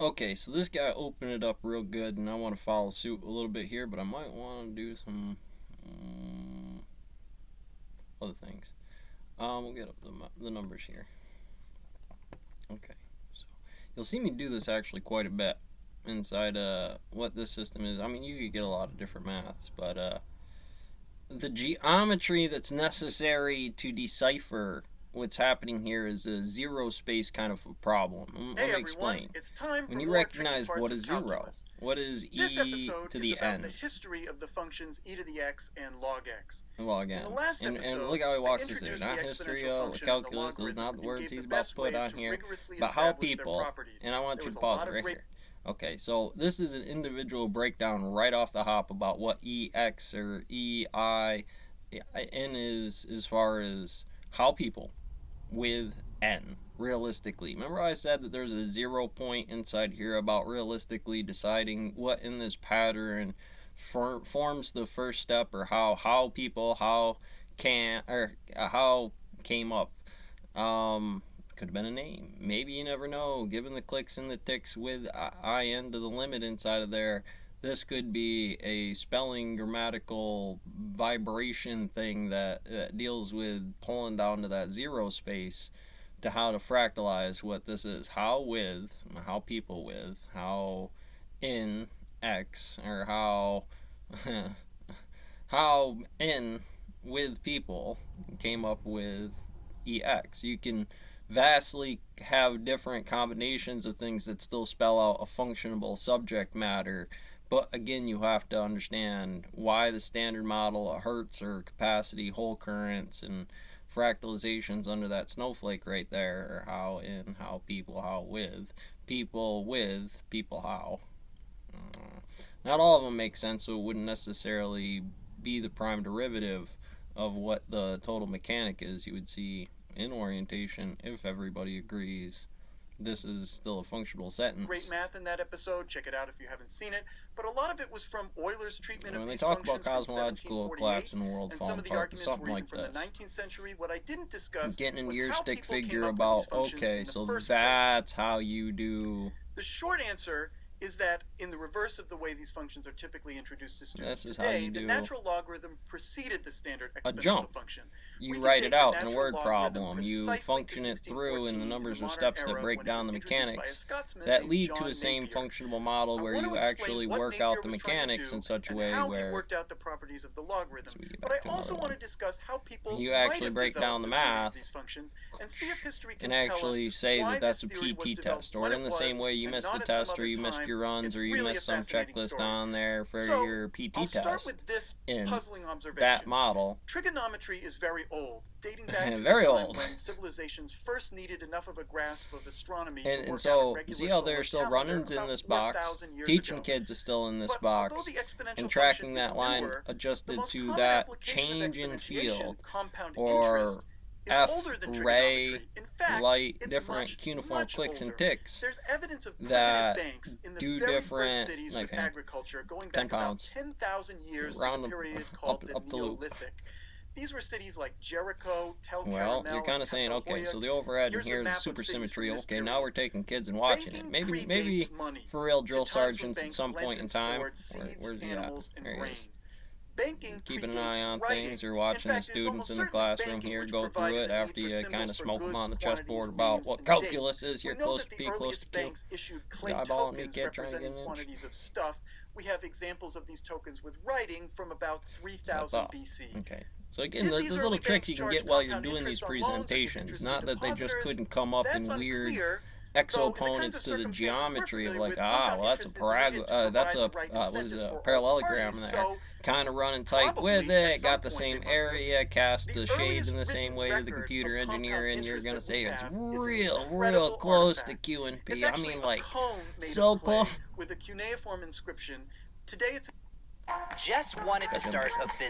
Okay, so this guy opened it up real good, and I want to follow suit a little bit here, but I might want to do some other things. We'll get up the numbers here. Okay, so you'll see me do this actually quite a bit inside what this system is. I mean, you could get a lot of different maths, but the geometry that's necessary to decipher what's happening here is a zero space kind of a problem. Let me explain. It's time When for you more recognize tricky what parts is of zero, calculus. what is This e episode to is the about n, the history of the functions e to the x and log x. log n. In the last And episode, look how he I walks us there. introduced Not the history, exponential function and the calculus, those are not logarithm, the and words gave he's the about best to put ways on to here, rigorously but how establish their people, properties. and I want There you was to a pause lot it of right great here. Okay, so this is an individual breakdown right off the hop about what EX or EI N is as far as how people with N realistically. Remember I said that there's a 0 point inside here about realistically deciding what in this pattern forms the first step, or how people how came up. Could have been a name. Maybe, you never know. Given the clicks and the ticks with IN to the limit inside of there, this could be a spelling grammatical vibration thing that deals with pulling down to that zero space to how to fractalize what this is. How people with, how in X, or how in with people came up with EX. You can vastly have different combinations of things that still spell out a functionable subject matter, but again, you have to understand why the standard model of Hertz or capacity, whole currents, and fractalizations under that snowflake right there, or how in, how people, how with, people how. Not all of them make sense, so it wouldn't necessarily be the prime derivative of what the total mechanic is. You would see in orientation, if everybody agrees, this is still a functional sentence. great math in that episode. Check it out if you haven't seen it. But a lot of it was from Euler's treatment when of they these talk about functions cosmological collapse and the world and falling some of the apart, arguments something were even like from the this. 19th century. What I didn't discuss Getting into was your how stick people came figure up with about, these functions okay, in the so first that's how you do. The short answer is that in the reverse of the way these functions are typically introduced to students This is how today, you the do natural logarithm preceded the standard a exponential jump. function. You We write can it take the out in a natural word logarithm problem. You precisely to function it through, and the 1614 numbers in or the steps modern that era break when it down was the introduced by a mechanics Scotsman that named lead to John the same Napier. functional model I where want you to actually explain what work Napier out the was trying to mechanics do in such a and way how he where worked out the properties of the logarithm. we get But back I to also another want one. to discuss how people You might actually have break down developed the the theory math of these functions and see if history can and tell actually us say why that that's a this theory was PT developed test, or when in it the same was way you and missed not the at some test, or other you missed time. your runs, It's or you really missed a some fascinating checklist story. on there for So, your PT I'll start test with this in puzzling observation. that model. Trigonometry is very old, dating back to Very the time old. when civilizations first needed enough of a grasp of astronomy to And work out a so, regular see how solar there's still calendar run-ins in about this box? 4,000 years Teaching ago. kids is still in this But box, although the exponential and function tracking that is line newer, the adjusted most to common that application of change in exponentiation, field, compound or interest, is F older than ray trigonometry. In fact, light it's different much, cuneiform much clicks older. and ticks There's evidence of primitive that banks in the do very different first cities knife with hand, agriculture going 10 back about pounds, 10,000 years to round the the, period called the up the loop. Neolithic. These were cities like Jericho, Tel Well, Caramel, you're kind of saying, okay, so the overhead in here is supersymmetry. Okay, now we're taking kids and watching it. Maybe for real drill sergeants at some point in time. Where's he at? There he is. Banking Keeping an eye on writing. things, or watching the students in the classroom here go through it after you kind of smoke them on the chessboard about what calculus is. You're close to P, close to Q. You eyeballing me, kid, trying to get an inch. Quantities of stuff. We have examples of these tokens with writing from about 3000 BC. Okay. So again, there's little tricks you can get while you're doing these presentations. Not that they just couldn't come up in weird exoponents to the geometry of like, well, that's a parallelogram there. Kind of running tight with it, got the same area, cast the shades in the same way to the computer engineer, and you're going to say it's real close to Q and P. I mean, like, so close. With a cuneiform inscription. Today it's Just wanted to start a business.